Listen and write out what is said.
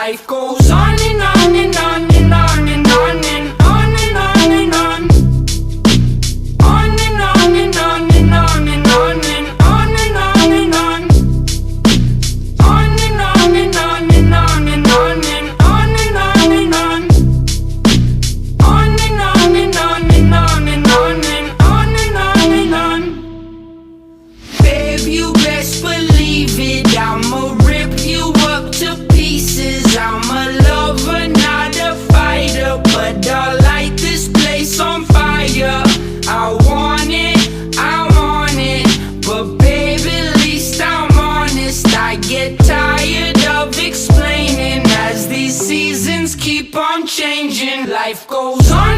Life goes on and on and on and on and on and on and on and on. On and on and on and on and on and on and on and on. On and on and on and on and on and on and on and on. On and on and on and on and on and on and on and on. Babe, you best believe it, I'ma rip you up to pieces. I'm a lover, not a fighter, but I'll light this place on fire. I want it, but baby, at least I'm honest. I get tired of explaining as these seasons keep on changing. Life goes on